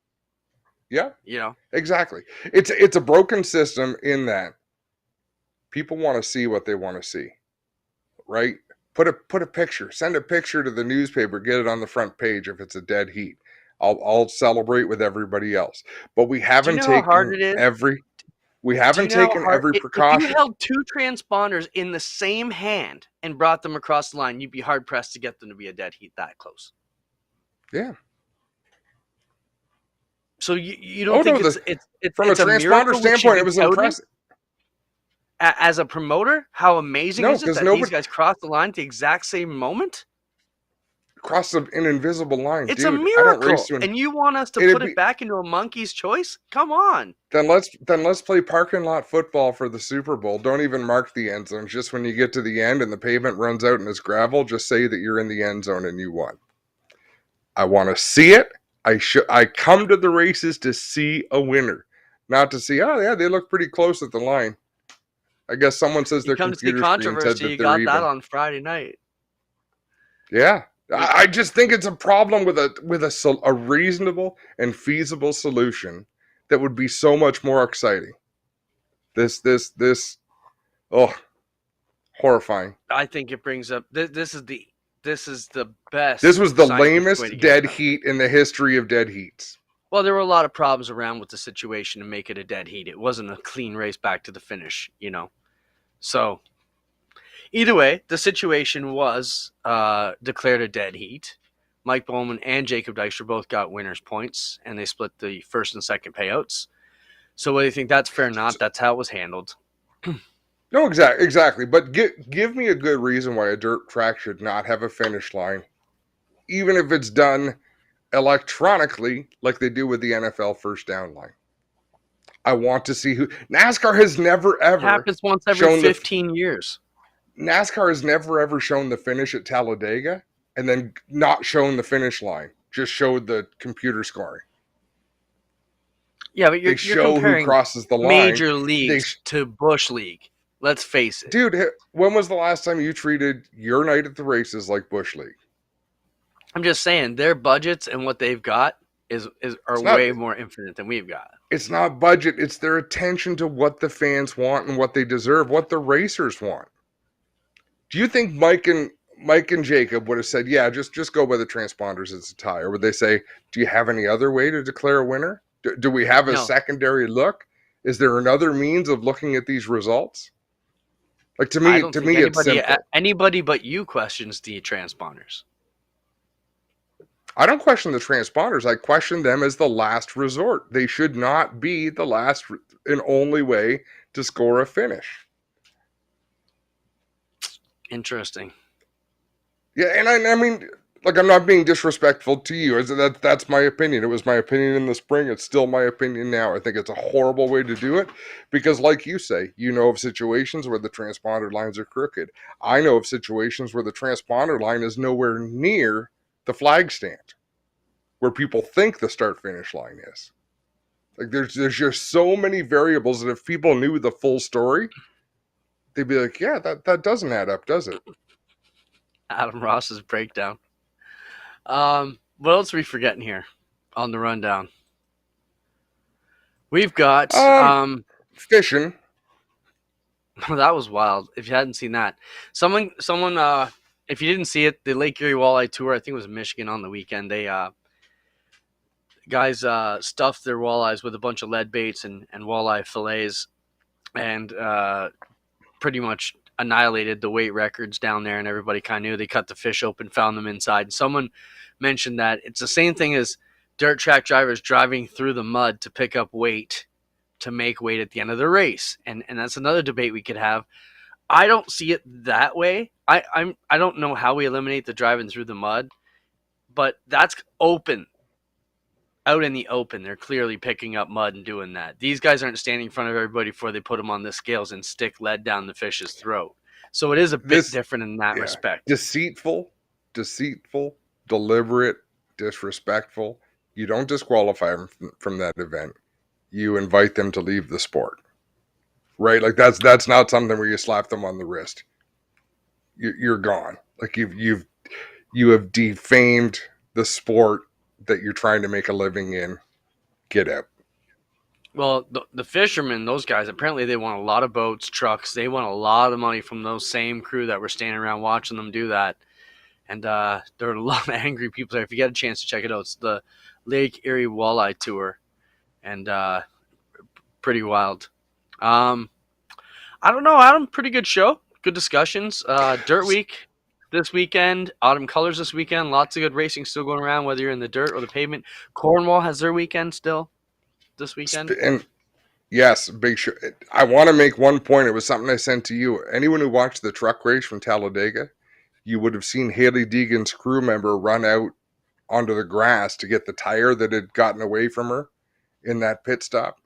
Yeah. You know? Exactly. It's a broken system in that people want to see what they want to see. Right? Put a picture. Send a picture to the newspaper, get it on the front page if it's a dead heat. I'll celebrate with everybody else. But we haven't taken every precaution. If you held two transponders in the same hand and brought them across the line, you'd be hard pressed to get them to be a dead heat that close. Yeah. So you don't think it's from a transponder standpoint, it was impressive. As a promoter, how amazing is it that these guys crossed the line at the exact same moment? Cross an invisible line. It's dude, a miracle. I don't race and you want us to put it back into a monkey's choice? Come on. Then let's play parking lot football for the Super Bowl. Don't even mark the end zone. Just when you get to the end and the pavement runs out and it's gravel, just say that you're in the end zone and you won. I want to see it. I come to the races to see a winner, not to see, oh yeah, they look pretty close at the line. I guess someone says their computer screen said that you they're got even. that on Friday night. Yeah. I just think it's a problem with a reasonable and feasible solution that would be so much more exciting. This horrifying. I think it brings up this is the best. This was the lamest dead heat in the history of dead heats. Well, there were a lot of problems around with the situation to make it a dead heat. It wasn't a clean race back to the finish, you know. So either way, the situation was declared a dead heat. Mike Bowman and Jacob Dykstra both got winners' points, and they split the first and second payouts. So whether you think that's fair or not, that's how it was handled. No, exactly. But give me a good reason why a dirt track should not have a finish line, even if it's done electronically like they do with the NFL first down line. I want to see who. NASCAR has never ever. It happens once every 15 years. NASCAR has never ever shown the finish at Talladega and then not shown the finish line. Just showed the computer scoring. Yeah, but you're comparing who crosses the line. Major leagues to Bush League. Let's face it. Dude, when was the last time you treated your night at the races like Bush League? I'm just saying their budgets and what they've got are way more infinite than we've got. It's not budget. It's their attention to what the fans want and what they deserve, what the racers want. Do you think Mike and Jacob would have said, "Yeah, just go by the transponders. It's a tie," or would they say, "Do you have any other way to declare a winner? Do we have a No, secondary look? Is there another means of looking at these results?" Like I don't to think me, it's simple. anybody but you questions the transponders. I don't question the transponders. I question them as the last resort. They should not be the last and only way to score a finish. Interesting. Yeah, and I mean, like, I'm not being disrespectful to you. That's my opinion. It was my opinion in the spring. It's still my opinion now. I think it's a horrible way to do it because, like you say, you know of situations where the transponder lines are crooked. I know of situations where the transponder line is nowhere near the flag stand, where people think the start-finish line is. Like, there's just so many variables that if people knew the full story, they'd be like, yeah, that doesn't add up, does it? Adam Ross's breakdown. What else are we forgetting here on the rundown? We've got Fishing. that was wild. If you hadn't seen that, someone, if you didn't see it, the Lake Erie Walleye Tour, I think it was Michigan on the weekend. They guys stuffed their walleyes with a bunch of lead baits and walleye fillets, and pretty much annihilated the weight records down there. And everybody kind of knew. They cut the fish open, found them inside. And someone mentioned that it's the same thing as dirt track drivers driving through the mud to pick up weight, to make weight at the end of the race. And that's another debate we could have. I don't see it that way. I don't know how we eliminate the driving through the mud, but that's open. Out in the open, they're clearly picking up mud and doing that. These guys aren't standing in front of everybody before they put them on the scales and stick lead down the fish's throat. So it is a bit different in that respect. Deceitful, deliberate, disrespectful. You don't disqualify them from that event. You invite them to leave the sport, right? Like that's not something where you slap them on the wrist. You're gone. Like you have defamed the sport that you're trying to make a living in. Get out. Well, the fishermen, those guys, apparently they won a lot of boats, trucks. They won a lot of money from those same crew that were standing around watching them do that. And there are a lot of angry people there. If you get a chance to check it out, it's the Lake Erie Walleye Tour. And pretty wild. I don't know, Adam. Pretty good show. Good discussions. Dirt Week this weekend. Autumn Colors this weekend. Lots of good racing still going around, whether you're in the dirt or the pavement. Cornwall has their weekend still this weekend. And yes, big show. I want to make one point. It was something I sent to you. Anyone who watched the truck race from Talladega, you would have seen Haley Deegan's crew member run out onto the grass to get the tire that had gotten away from her in that pit stop.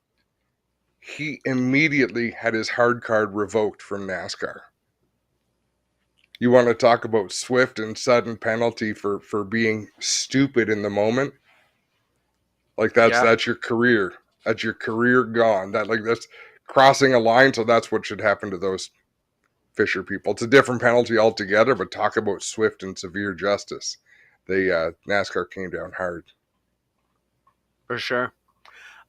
He immediately had his hard card revoked from NASCAR. You want to talk about swift and sudden penalty for being stupid in the moment? Like that's your career. That's your career gone. That's crossing a line. So that's what should happen to those Fisher people. It's a different penalty altogether, but talk about swift and severe justice. NASCAR came down hard. For sure.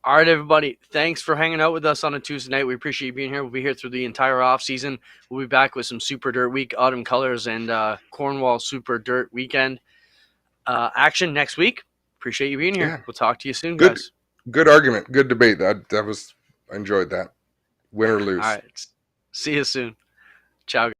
All right, everybody. Thanks for hanging out with us on a Tuesday night. We appreciate you being here. We'll be here through the entire off season. We'll be back with some Super Dirt Week, Autumn Colors, and Cornwall Super Dirt Weekend action next week. Appreciate you being here. Yeah. We'll talk to you soon, guys. Good argument. Good debate. I enjoyed that. Win or lose. All right. See you soon. Ciao.